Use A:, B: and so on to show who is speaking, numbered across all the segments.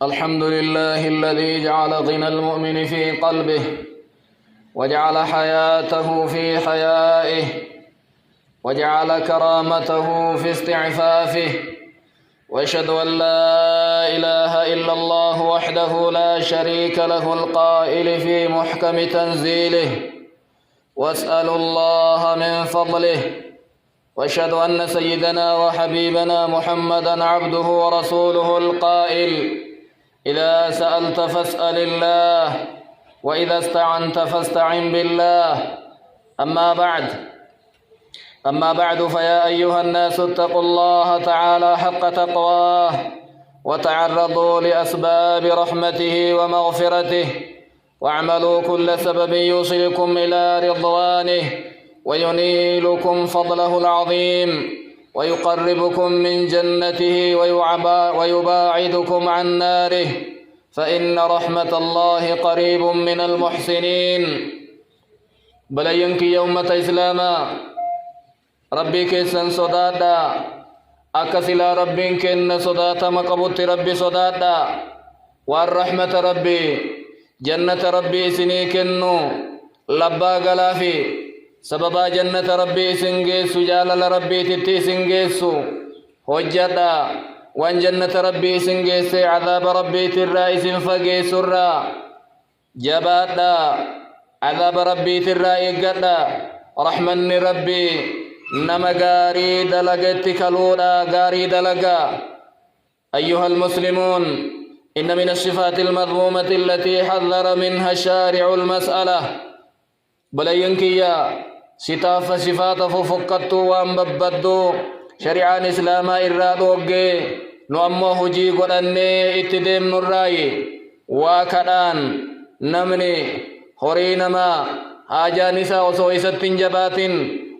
A: الحمد لله الذي جعل غنى المؤمن في قلبه وجعل حياته في حيائه وجعل كرامته في استعفافه، وأشهد أن لا إله إلا الله وحده لا شريك له القائل في محكم تنزيله واسأل الله من فضله، وأشهد أن سيدنا وحبيبنا محمدا عبده ورسوله القائل: إذا سألت فاسأل الله وإذا استعنت فاستعن بالله. أما بعد فيا أيها الناس اتقوا الله تعالى حق تقواه وتعرضوا لأسباب رحمته ومغفرته، واعملوا كل سبب يوصلكم إلى رضوانه وينيلكم فضله العظيم ويقربكم من جنته ويباعدكم عن ناره، فإن رحمة الله قريب من المحسنين. بلينك يومة إسلاما ربي كيسن صدادا أكسلا ربي كن صداتا مقبوت ربي صدادا، والرحمة ربي جنة ربي سني كنو لبا غلافي سببا جنة ربي سنجيسو جالل ربي تتي سنجيسو هجدا، وان جنة ربي سنجيسي عذاب ربي ترائس فقيسو الرا جبادا، عذاب ربي ترائي قدا رحمن ربي نما غاري دلغت كالودا غاري دلغا. أيها المسلمون، إن من الصفات المذمومة التي حذر منها الشارع المسألة بلينكيا ستاف صفات ففقتو وانببدو شريعان إسلاما إرادوغي نؤمو هجي قدني اتدام نراي وكدان نمني هورينما حاجة نساء وصو إستن جباتين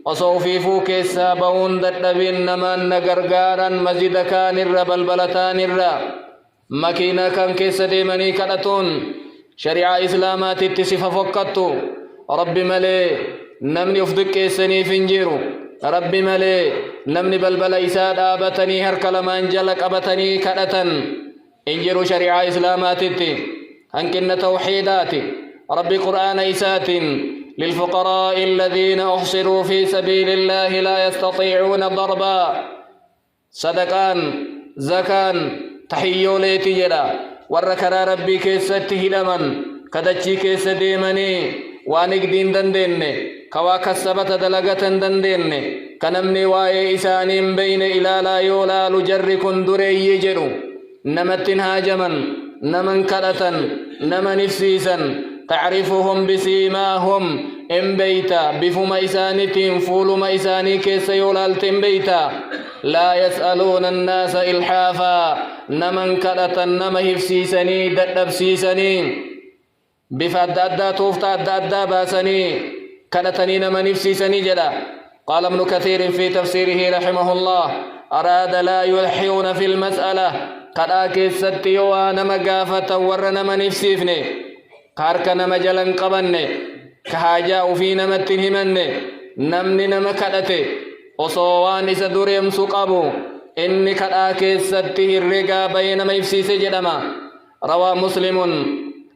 A: وصو فيفو كيسا باون دردبين نمان نغرغارا مزيد كان الرا بلبلتان الرا مكينة كان كيسا ديماني كدتون شريعة إسلامات اتسف فقتو ربي ملي نمني افدك كيسني فنجيرو، ربي ملي نمني بلبل إساد آبتني هر كلمان جلق أبتني كدتن انجيرو شريعة إسلامات هنكن توحيدات ربي قرآن إسات للفقراء الذين أحصروا في سبيل الله لا يستطيعون ضربا صدقان زكان تحيو ليتي جدا وركنا ربي كيسته لمن كدتشي كيس ديمني وانك دين دندن كوا كسبت دلغة دندن كنمني واي إسانين بين إلى لا يولا لجر كندري يجرو نمتن هاجمن نمن كدتن نمن نفسيسا تعرفهم بسيماهم إن بيتا بفم إسانتهم فول إساني كيس يولالتم بيتا لا يسألون الناس إلحافا نمن كدتن نمه فسيسني ددبسيسني بفاد أدى توفتا أدى باسني كدتني نمن فسيسني جدا. قال ابن كثير في تفسيره رحمه الله: أراد لا يلحون في المسألة قد أكست يوانا مقافة ورنا من فسيفني كارك نما جلن قبني كحاجة في نمتن همني نمني نما كدتي وصوان سدور يمسقبو إني قد أكسته الرقا بين ما يفسيس جدما. روى مسلم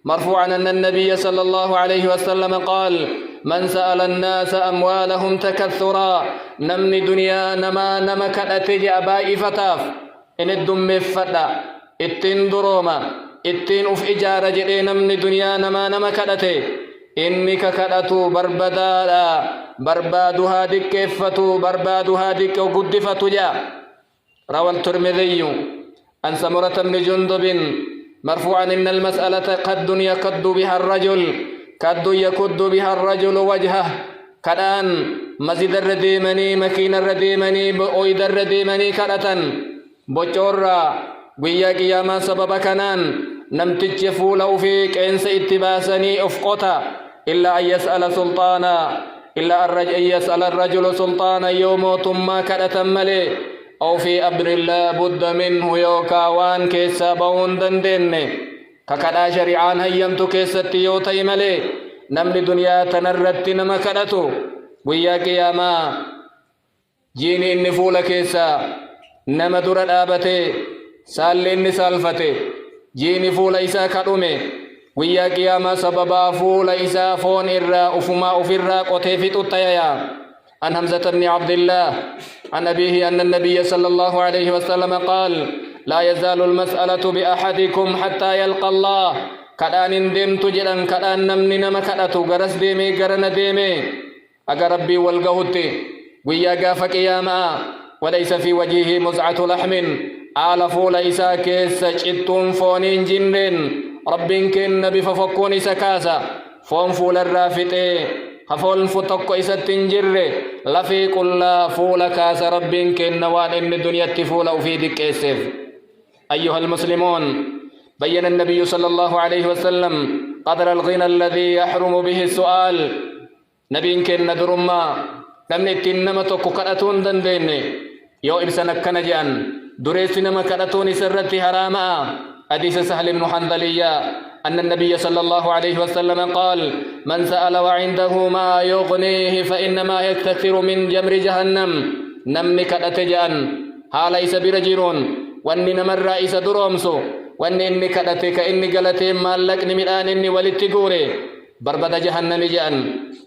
A: مرفوعا أن النبي صلى الله عليه وسلم قال: من سأل الناس أموالهم تكثرا نمني دنيا نما كدتي جأبائي فتاف إن الدم فتا اتن دروما اتن اف إجارة جدي نمني دنيا نما كدتي إني ككدتو بربادها دكفتو بربادها دك وقدفتو جا. روى الترمذي عن سمرة بن جندب مرفوعا إن المسألة قد يكد بها الرجل وجهه كدان مزيد الرديمني مكين الرديمني بأويد الرديمني كدتن بجورا ويا قياما سبب كنان نمتج فولو فيك إنس اتباسني أفقتا إلا أن يسأل سلطانا إلا أن يسأل الرجل سلطانا يوم ثم كدتن ملي أو في أمر لا بد منه يوكاوان كيسا باون دندن ككدا شريعان هيمتو كيستي يوتي ملي نمني دنيا تنرت نما كدتو ويا قياما جيني إني فول كيسا نما در الآبتي سال إني سالفتي جيني فول إسا كدومي ويا قيامة سببا فول إسا فون إرّا أفما أفرّا قتيفت التيايا عن حمزة بن عبد الله عن أبيه أن النبي صلى الله عليه وسلم قال لا يزال المسألة بأحدكم حتى يلقى الله كدان ديمت جدان كدان نمني نما كداتو غرس ديمي غرنا ديمي أغا ربي والغهوتي ويا غاف قياما وليس في وجهه مزعة لحم آل فول إسا كيس جتون فونين جنين ربين كن نبي ففكون سكاسا فون فول الرافتي خفول فتوكو إسا تنجر لفي كل فول كاس ربين كن نوان إن الدنيا تفول وفي دك إسف أيها المسلمون بين النبي صلى الله عليه وسلم قدر الغنى الذي يحرم به السؤال نبين كن ندرما نمني تنما توكو كراتون دنديني يو إبسنا كنجان دريسنا كراتون سرتي حراما حديث سهل بن حنظلية أن النبي صلى الله عليه وسلم قال من سأل وعنده ما يغنيه فإنما يكتثر من جمر جهنم نمني كراتجان ليس برجيرون واني نمر رئيس درومسو واني إني كراتك إني قلتي مالك نمران إني ولتقوري بربد جهنم جان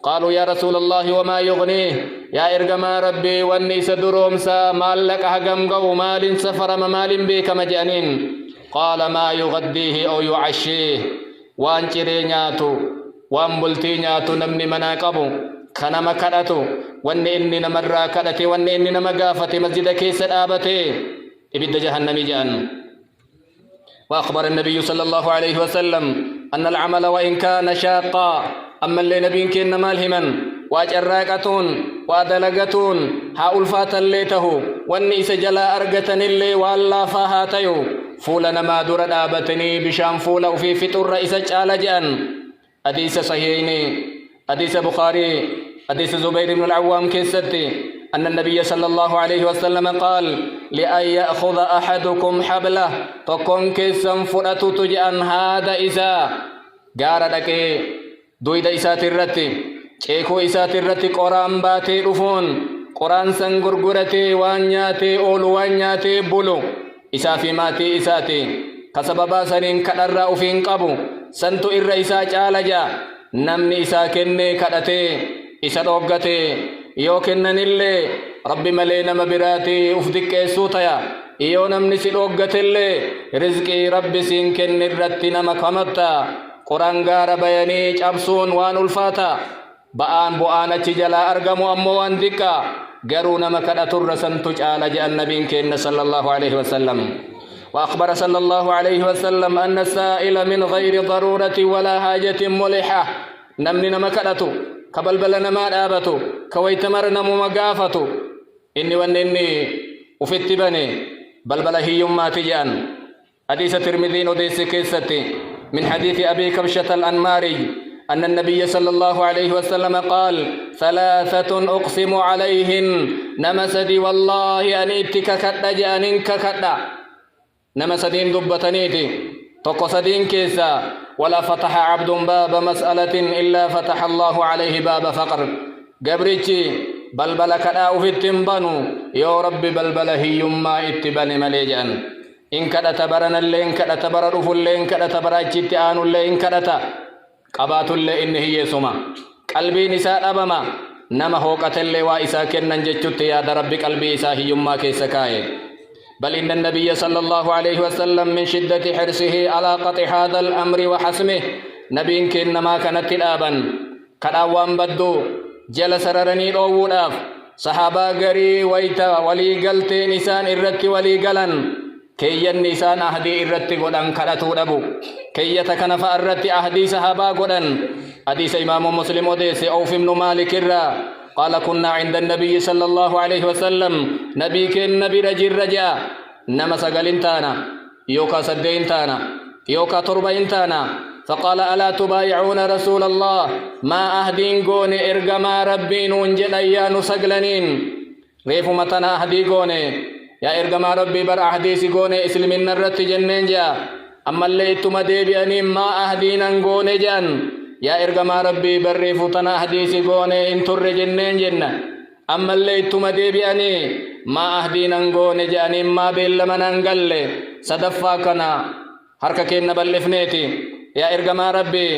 A: قالوا يا رسول الله وما يغنيه يا إرجما ربي واني سدرومسا مالك هجمغو مال سفر مال بك مجانين قال ما يغديه أو يعشيه وان نياتو وان بلتي نياتو نمني مناقبو كنما كدتو واني إني نمر كدتي واني إني نمقافتي مسجد كيس الآبتي إبد جهنم جان وأخبر النبي صلى الله عليه وسلم أن العمل وإن كان شاقا أما اللي نبين كن مالهما واجراقتون ودلغتون ها الفات الليته والنيس جلا أرغتن اللي والله فهاتيو فولنا ما در دابتني بشام فولا وفي فطر رئيس جالجان حديث صحيحين حديث بخاري حديث زبير بن العوام كيستي أن النبي صلى الله عليه وسلم قال لأن يأخذ أحدكم حبله تكون كيسا فرأتو تجأن هذا إذا قاردك دويد إسات الرتي چيكو إسات الرتي قرآن باتي رفون قرآن سنگرگرتي وانياتي أول وانياتي بلو إسافي ماتي إساتي كسببا سنين كدر أفين قبو سنتو إر إسا چالجا نمني إسا كني كدتي إسا دوغتي يوكنن اللي ربي ملينا مبراتي أفدك إسوتيا إيو نمني سلوغت اللي رزقي ربي سينكن الرتنا مكمتا قرآن غار بياني جابسون وان الفاتا بآن بؤانا تجلا أرغمو أمو وان دكا غرونا مكدت الرسن تجعل جاء النبي كن صلى الله عليه وسلم وأخبر صلى الله عليه وسلم أن السائل من غير ضرورة ولا حاجة ملحة نمني نمكدتو كبلبل نما دابتو كويتمر نمو مغافتو إني وانني وفت بني بلبل هي ما تجان حديث الترمذي وديس كيستي من حديث أبي كبشة الأنماري أن النبي صلى الله عليه وسلم قال ثلاثة أقسم عليهن نمسدي والله أن إتك كدا جانين كدا نمسدين دبتنيتي تقصدين كيسا ولا فتح عبد باب مسألة إلا فتح الله عليه باب فقر قبرتي بلبل كدا في التنبانو يا رب بلبل هي ما اتبان مليجان إن كدا تبرنا اللي إن كدا تبرر فل إن كدا تبرر جتآن اللي إن كدا قبات اللي إن هي سما قلبي نساء أبما نما هو قتل وإسا كنن جتت يا رب قلبي إسا هي ما كيسكاي بل إن النبي صلى الله عليه وسلم من شدة حرصه على قطع هذا الأمر وحسمه نبي كنما كانت الآبا كداوان بدو جل سررني أووداف صحابة غري ويتا ولي قلتي نسان إرتي ولي قلن كي النسان أهدي إرتي قدن كدتو دبو كي يتكنف إرتي أهدي صحابة قدن حديث إمام مسلم وديس أوف بن مالك الرّا قال كنا عند النبي صلى الله عليه وسلم نبي كن نبي رجا نما سقلين تانا يوكا سدين تانا يوكا تربين تانا فقال ألا تبايعون رسول الله ما أهدين قوني إرقما ربين ونجل أيان سقلنين ريف متنا أهدي قوني يا إرقما ربي بر أحديث قوني إسلمين نرت جنين جا أما اللي إتما ديبياني ما أهدين قوني جان يا إرقما ربي بري فتنا حديثي قوني انتر جنين جنة أما اللي اتما ديبياني ما أهدين انقوني جاني ما بيل من انقل صدفا كنا harka keenna bal'ifneeti yaa ergamaa rabbii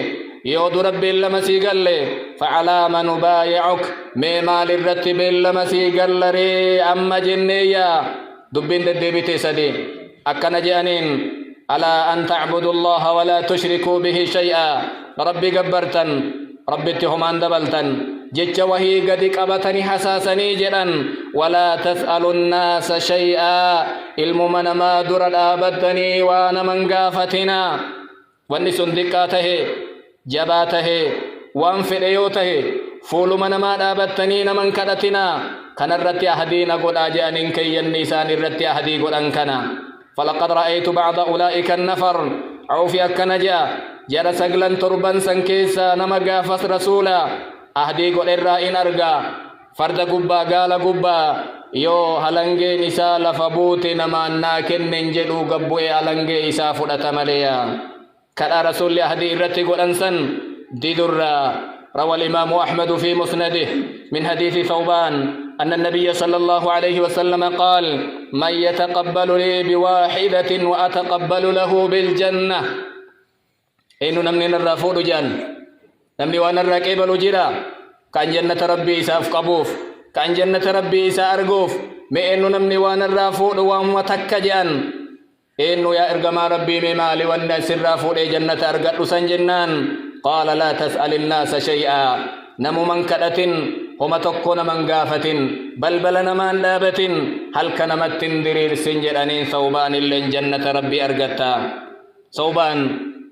A: yoo du rabbiin lama sii galle facalaa ma nubaayi'uk mee maalirratti beellama sii gallaree amma jenneeyyaa dubbiin deddeebite sadi akkana je'aniin alaa an tacbudu allaha walaa tushrikuu bihi shay'a rabbi gabbartan rabbitti homaan dabaltan jecha wahii gadi qabatanii hasaasanii jedhan walaa tas'alu nnaasa shay'aa ilmuma namaa dura dhaabattanii waa naman gaafatinaa wanni sun diqqaa tahe jabaa tahe waan fedhe yoo tahe fuuluma namaa dhaabattanii naman kadhatinaa kanarratti ahdiina godhaa je'aniin keyyanni isaan irratti ahdii godhan kana falaqad ra'aytu ba'da ulaa'ika annafar awfi akkana je'a jara saglan torban san keessa nama gaafas rasuula ahdii godherraa in argaa farda gubbaa gaala gubbaa yoo halangeen isaa lafa buute namaan naa kennen jedhuu gabbu'ee halangee isaa fudhata maleeya kadhaa rasuulli ahdii irratti godhan san didurraa روى الإمام أحمد في مسنده من حديث ثوبان أن النبي صلى الله عليه وسلم قال من يتقبل لي بواحدة وأتقبل له بالجنة إنه نمني الرافود جان نمني وانا الرقيب الجرا كان جنة ربي إساف قبوف كان جنة ربي إسا أرقوف ما إنه نمني وانا الرافود وهم تكجان إنه يا إرقما ربي ممالي والناس الرافود جنة أرقات سنجنان قال لا تسأل الناس شيئا نمو من كدت هم تكون من قافة بل نمان لابة هل كنمت درير سنجرانين ثوبان اللي جنة ربي أرقتا ثوبان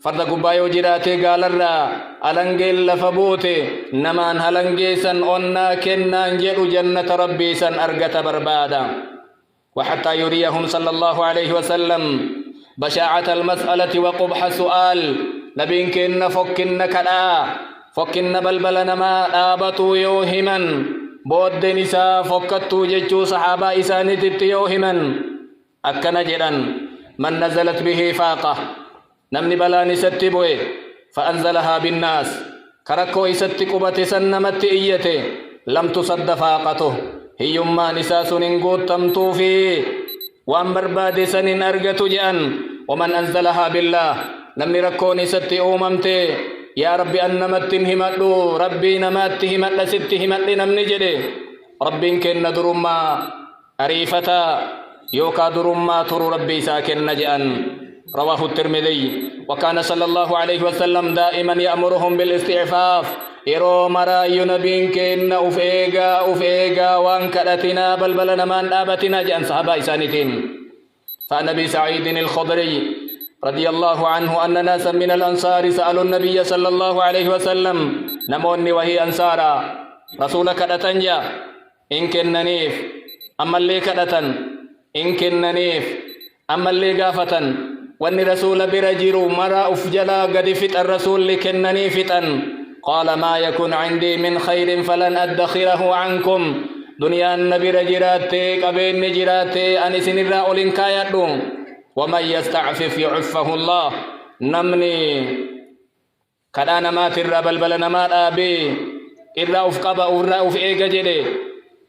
A: فرد قبايو جراتي قال الرا ألنجي لفبوتي نمان هلنجي سن أنا كنا نجر جنة ربي سن أرقت بربادا وحتى يريهم صلى الله عليه وسلم بشاعة المسألة وقبح سؤال نبين كن فكن كدا فكن بلبل نما آبتو يوهما بود نساء فكتو ججو صحابة إساني يوهما أكنا جدا من نزلت به فاقة نمني بلا نستبوي فأنزلها بالناس كركو يستقبت سنمت إيته لم تصد فاقته هيما نساس ننقود تمتو في وان برباد سن أرقت جأن ومن أنزلها بالله نمني ركوني ستي أوممتي يا ربي أنمت همتلو ربي نمت همت ست همت نمني جدي ربي كن درما أريفتا يوكا درما ترو ربي ساكن نجأن رواه الترمذي وكان صلى الله عليه وسلم دائما يأمرهم بالاستعفاف إرو مرا ينبين كن أفئيغا وان كدتنا بلبلنا من آبتنا جأن صحابة إسانتين فنبي سعيد الخضري رضي الله عنه أن ناسا من الأنصار سألوا النبي صلى الله عليه وسلم نموني وهي أنصارا رسولك كدتنجا إن كننيف أما اللي كدتن إن كننيف أما اللي قافة وأن رسول برجيرو مرا أفجلا قد فت الرسول لكنني فتن قال ما يكون عندي من خير فلن أدخره عنكم دنيا النبي رجيراتي قبين نجيراتي أنسن الرأول كاياتو ومن يستعفف يعفه الله نمني كدانا ما ترى بلبلنا ما أبي إلا أفقب أورا أف إيجا جدي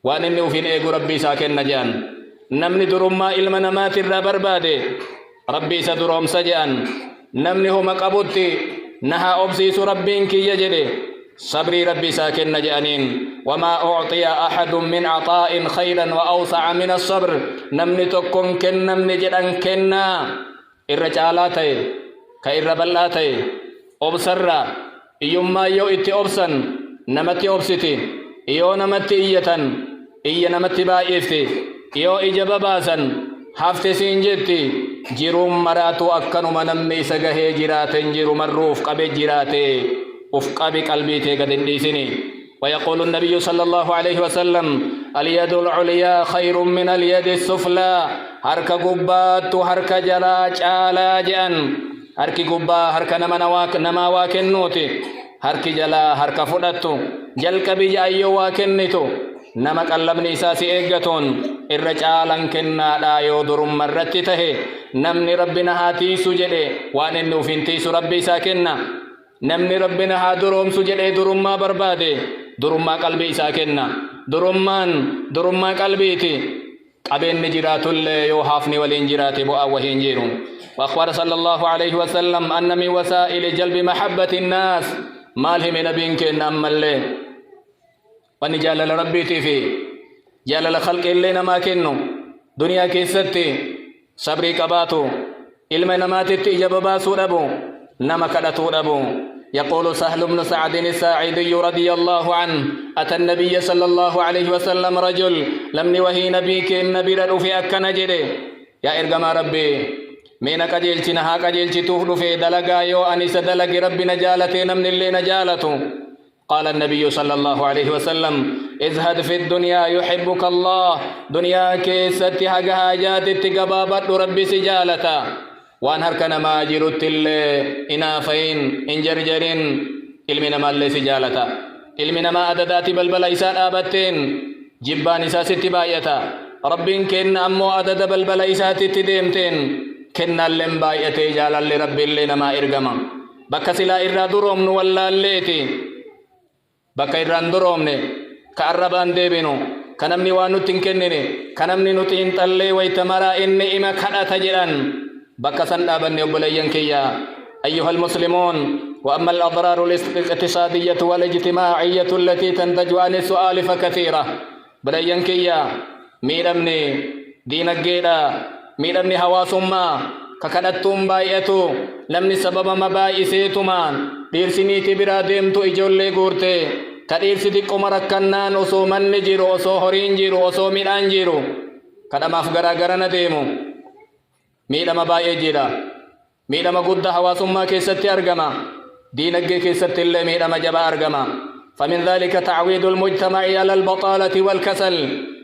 A: وأن إني أفين إيجو ربي ساكن نجان نمني درما إلمنا ما ترى بربادي ربي سدرهم سجان نمني هم قبوتي نها أبسيس ربين كي يجدي صبري ربي ساكن نجانين وما أعطي أحد من عطاء خيرا وأوسع من الصبر نمني تكون كن نمني جدن كنا الرجالاتي كإربلاتي أبصر يوما يو إتي أبصن نمتي أبسطي يو نمتي إيتن إيا نمتي بائفتي يو إجاب باسن حفت سنجتي جروم مراتو أكنو منمي سگه جراتن جرو مروف قبي جراتي أفقى بقلبي قد انديسني ويقول النبي صلى الله عليه وسلم اليد العليا خير من اليد السفلى هرك قبات هرك جلاج آلا جأن هرك قبا هرك نما واكنوتي هرك جلا هرك فدتو جلك بجا أيو واكنتو نما قلبني ساسي إيقتون الرجالا كنا لا يودرم مرتته نمني ربنا هاتي سجده وان إنو فينتيس ربي ساكنا نمني ربنا هادروم سجده درما برباده درما قلبي ساكنا درما قلبيتي أبين نجرات اللي يوحافني والإنجرات بؤا وهنجيرون. وأخبر صلى الله عليه وسلم أن من وسائل جلب محبة الناس ماله من نبيك إن أما اللي ونجال ربي تفي جال خلق اللي نما كنو دنيا كيستي صبري كباتو علم نماتت إجاب باسو ربو نما كدتو ربو. يقول سهل بن سعد الساعدي رضي الله عنه أتى النبي صلى الله عليه وسلم رجل لم نوهي نبيك النبي رفي أكا نجري يا إرقم ربي مين كجيلتي نها كجيلتي تهد في دلقا يو أنيس دلق ربي نجالتي نمن اللي نجالته. قال النبي صلى الله عليه وسلم ازهد في الدنيا يحبك الله دنيا كيستي حق حاجات اتقبابت ربي سجالتا وانهر كان ما جرت اللي إنافين إنجرجرين علمنا ما اللي سجالتا علمنا ما أددات بلبل إسان آبتين جبان إسا ستبايتا ربين كن أمو أدد بلبل إسا تتديمتين كن اللي بايتي جال اللي ربي اللي نما إرقما بكا سلا إرى دروم نولا الليتي بكا إرى دروم كأربان ديبينو كنمني وانو تنكنني كنمني نتين تلي ويتمرا إني إما كنا تجران بكا سندابن يبليين كيا. أيها المسلمون وأما الأضرار الاقتصادية والاجتماعية التي تنتج عن السؤال فكثيرة. بليين كيا ميرمني دينك جيدا ميرمني هواسما ككنتم بايتو لمني سبب مبايسيتمان ديرسيني تبرا ديمتو إجولي غورتي كديرسي ديكو مركنان أسو من جيرو أسو هورين جيرو أسو ميلان جيرو كدام أفغرا غرنا ديمو ميدما باية جيرا ميدما قد هواسما كيستي أرغما دينك كيستي اللي ميدما جبا أرغما. فمن ذلك تعويد المجتمع على البطالة والكسل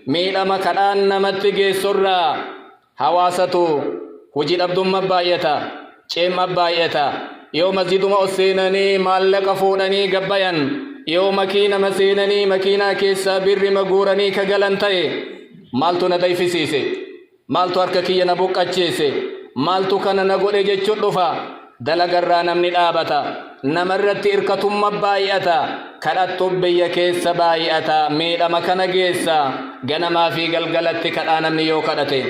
A: ميدما كدان نمتجي سرا هواساتو وجد عبد مبايتا شيم مبايتا يوم مسجد ما أسينني مالك فورني قبيا يوم مكينة مسينني مكينة كيسا بر مغورني كغلنتي مالتو ندي في سيسي مالتو أرككي نبوك أجيسي مالتو كان نقول جيشو دفا دلقرا نمني الآبتا نمرت إركتم مبايتا كرات بيا كيسا بايتا ميدا مكان جيسا غنما في قلقلت كرانا نيو كرتي.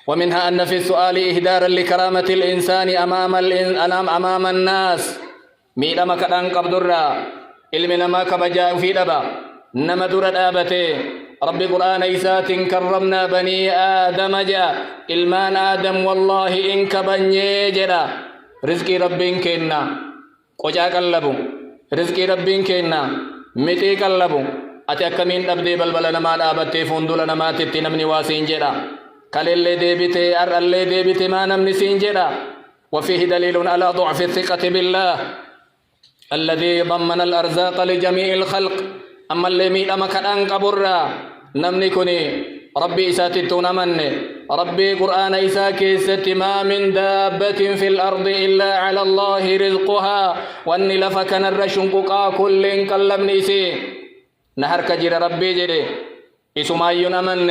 A: ومنها أن في السؤال إهدارا لكرامة الإنسان أمام الناس ميدا مكان قبضرا علمنا ما كبجاء في دبا نمدر الآبتي رب قرآن إيسات كرمنا بني آدم جاء إلمان آدم والله إنك بني جدا رزق ربين كنا قجا قلبو رزق ربين كنا متي قلبو أتأكا من أبدي بلبلنا ما آبتي فندلنا ما تتنمني واسين جدا قال اللي ديبتي اللي ديبتي ما نمني سين جدا. وفيه دليل على ضعف الثقة بالله الذي ضمن الأرزاق لجميع الخلق. أما اللي ميل أما كان قبرا نمني كني ربي إساتتون من ربي قرآن إساكي ست ما من دابة في الأرض إلا على الله رزقها وأن لفكن الرشنققا كل كلمني سي نهر كجر ربي جري إسمايون أمن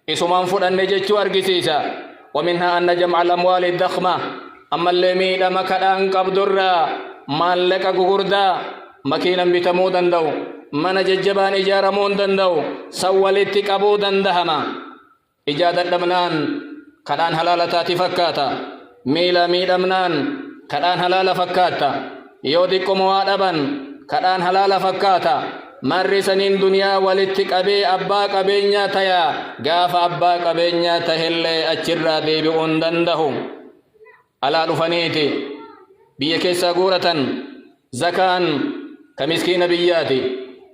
A: إسمان فرن جتشو أرقسيسا. ومنها أن جمع الأموال الضخمة أما اللي ميل أما كان قبضرا مالك قردا مكينا بتمودا دو من ججبان إجارمون دندو سوالتك أبو دندهما إجادة دمنان كدان حلالتاتي فكاتا ميلا ميدمنان كدان حلال فكاتا يوديكم وادبان كدان حلال فكاتا مرسنين دنيا ولتك أبي أبا قبينيا تيا غاف أبا قبينيا تهلي أجرى ديبئون دندهم على رفنيتي بيكيسا غورة زكان كمسكين بياتي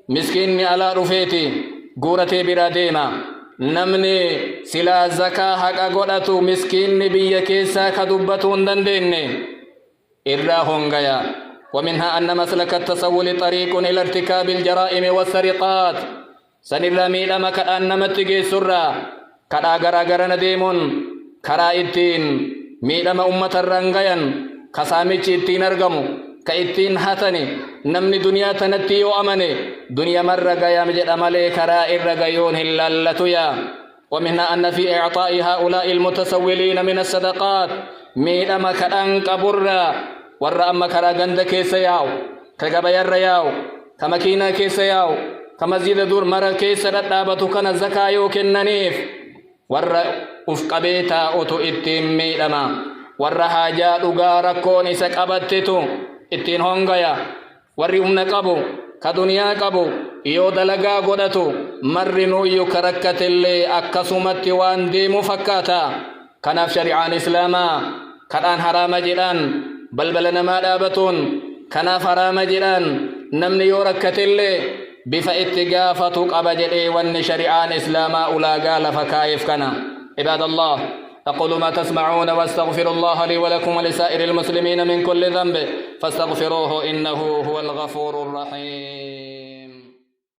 A: مسكين على رفيتي غورتي براديما نمني سلا زكاة حقا قدتو مسكين بيا كيسا كدبتون دنديني إراهن غيا. ومنها أن مسلك التسول طريق إلى ارتكاب الجرائم والسرقات سنرى ميلما كأن متجي سرى كدا غرا نديمون كرا إتين ميلما أمة الرنغيان كساميش إتين أرغمو كإتين هاتني نمني دنيا تنتيو أمني دنيا مرة غيا مجد أمالي كرا إرغيون هلالتويا. ومنها أن في إعطاء هؤلاء المتسولين من الصدقات ميلما كأن كبرا ورّا أما كرا غند كيسا ياو كغباير ياو كمكينا كيسا ياو كمسجد دور مرة كيس ردابتو كان الزكاة يوكن ننيف ور أفقبيتا أوتو إتين ميدما ور حاجات أغارة كون إساك أبتتو إتين هونغايا ور أمنا قبو كدنيا قبو يو دلقا قدتو مرنو يو كركت اللي أكسمت وان دي مفكاتا كناف شريعان إسلاما كدان حرام جدان بلبلنا ما دابتون كناف حرام جدان نمني يو ركت اللي بفائتقافتك أبجدي وان شريعان إسلاما أولا لفكايف كنا عباد الله أقول ما تسمعون واستغفر الله لي ولكم ولسائر المسلمين من كل ذنب فاستغفروه إنه هو الغفور الرحيم